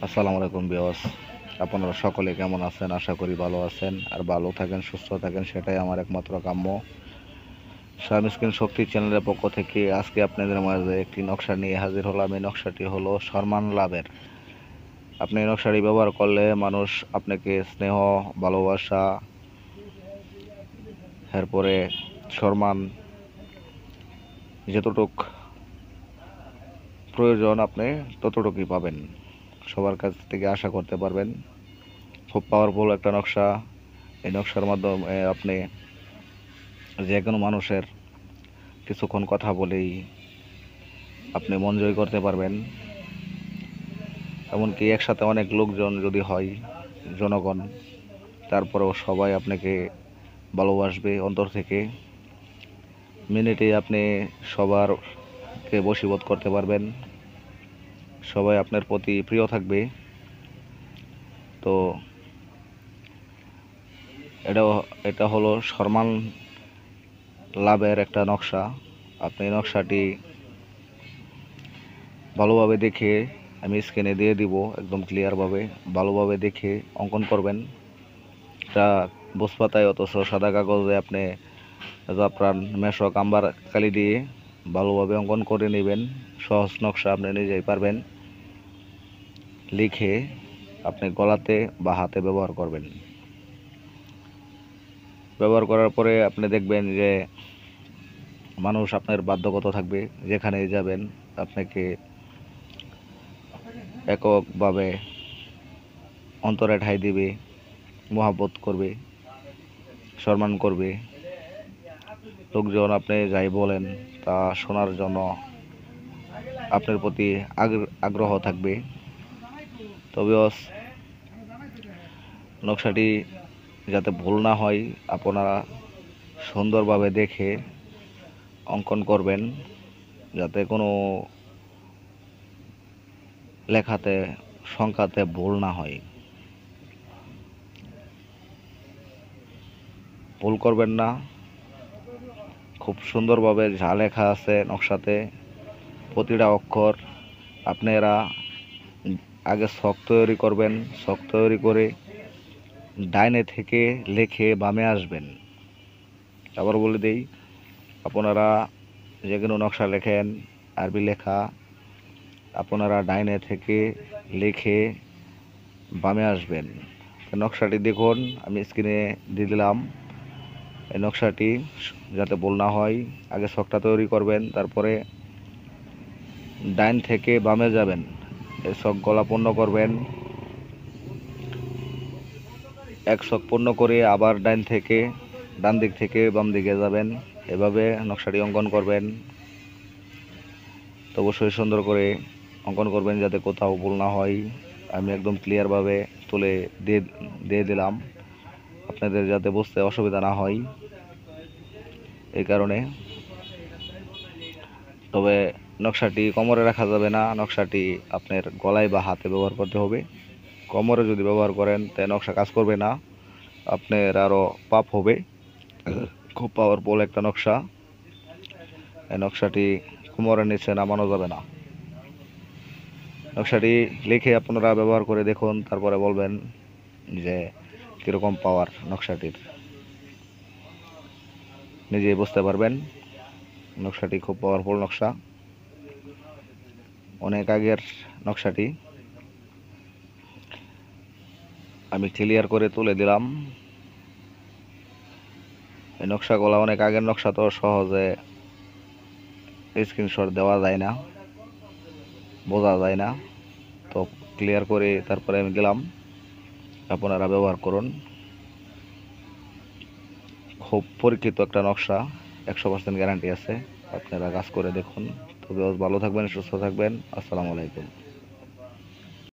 আসসালামু আলাইকুম ভিউয়ার্স, আপনারা সকলে কেমন আছেন? আশা করি ভালো আছেন আর ভালো থাকেন, সুস্থ থাকেন, সেটাই আমার একমাত্র কাম্য। শাম স্ক্রিন শক্তি চ্যানেলের পক্ষ থেকে আজকে আপনাদের মাঝে একটি নকশা নিয়ে হাজির হলাম। এই নকশাটি হলো সম্মান লাভের। আপনি এই নকশাটি ব্যবহার করলে মানুষ আপনাকে স্নেহ, ভালোবাসা, এরপরে সম্মান যতটুক প্রয়োজন আপনি ততটুকুই পাবেন, সবার কাছ থেকে আশা করতে পারবেন। খুব পাওয়ারফুল একটা নকশা। এই নকশার মাধ্যমে আপনি যে কোনো মানুষের কিছুক্ষণ কথা বলেই আপনি মন জয় করতে পারবেন। এমনকি একসাথে অনেক লোকজন যদি হয়, জনগণ, তারপরেও সবাই আপনাকে ভালোবাসবে অন্তর থেকে। মিনিটে আপনি সবারকে বশীভূত করতে পারবেন, সবাই আপনার প্রতি প্রিয় থাকবে। তো এটাও এটা হলো সম্মান লাভের একটা নকশা। আপনি নকশাটি ভালোভাবে দেখে আমি স্ক্রিনে দিয়ে দিব, একদম ক্লিয়ারভাবে ভালোভাবে দেখে অঙ্কন করবেন। এটা বসপাতায় অথচ সাদা কাগজে আপনি জাফরান, মেশক, আম্বার কালি দিয়ে ভালোভাবে অঙ্কন করে নেবেন। সহজ নকশা, আপনি নিজেই পারবেন। লিখে আপনি গলাতে বা হাতে ব্যবহার করবেন। ব্যবহার করার পরে আপনি দেখবেন যে মানুষ আপনার বাধ্যগত থাকবে, যেখানেই যাবেন আপনাকে এককভাবে অন্তরে ঠাঁই দিবে, মহাব্বত করবে, সম্মান করবে। লোকজন আপনি যাই বলেন তা শোনার জন্য আপনার প্রতি আগ্রহ থাকবে। তবে নকশাটি যাতে ভুল না হয়, আপনারা সুন্দরভাবে দেখে অঙ্কন করবেন, যাতে কোনো লেখাতে, সংখ্যাতে ভুল না হয়। ভুল করবেন না। খুব সুন্দরভাবে যা লেখা আছে নকশাতে, প্রতিটা অক্ষর আপনারা আগে ছক তৈরি করবেন। ছক তৈরি করে ডাইনে থেকে লিখে বামে আসবেন। আবার বলে দেই, আপনারা যে কোনো নকশা লেখেন, আরবি লেখা, আপনারা ডাইনে থেকে লিখে বামে আসবেন। নকশাটি দেখুন, আমি স্ক্রিনে দিয়ে দিলাম। এই নকশাটি যাতে ভুল না হয়, আগে ছকটা তৈরি করবেন, তারপরে ডাইন থেকে বামে যাবেন, এই ছক গলা পূর্ণ করবেন। এক ছক পূর্ণ করে আবার ডান দিক থেকে বাম দিকে যাবেন। এভাবে নকশাটি অঙ্কন করবেন। তো অবশ্যই সুন্দর করে অঙ্কন করবেন যাতে কোথাও ভুল না হয়। আমি একদম ক্লিয়ারভাবে তুলে দিয়ে দিলাম, আপনাদের যাতে বুঝতে অসুবিধা না হয় এই কারণে। তবে নকশাটি কোমরে রাখা যাবে না, নকশাটি আপনার গলায় বা হাতে ব্যবহার করতে হবে। কোমরে যদি ব্যবহার করেন তে নকশা কাজ করবে না, আপনার আরও পাপ হবে। খুব পাওয়ারফুল একটা নকশা। এই নকশাটি কোমরের নিচে নামানো যাবে না। নকশাটি লিখে আপনারা ব্যবহার করে দেখুন, তারপরে বলবেন যে কীরকম পাওয়ার নকশাটির, নিজেই বুঝতে পারবেন। নকশাটি খুব পাওয়ারফুল নকশা, অনেক আগের নকশাটি। আমি ক্লিয়ার করে তুলে দিলাম। এই নকশাগুলো অনেক আগের নকশা, তো সহজে স্ক্রিনশট দেওয়া যায় না, বোঝা যায় না। তো ক্লিয়ার করে তারপরে আমি দিলাম, আপনারা ব্যবহার করুন। খুব পরীক্ষিত একটা নকশা, 100% গ্যারান্টি আছে। আপনারা কাজ করে দেখুন। তবে ভালো থাকবেন, সুস্থ থাকবেন। আসসালামু আলাইকুম।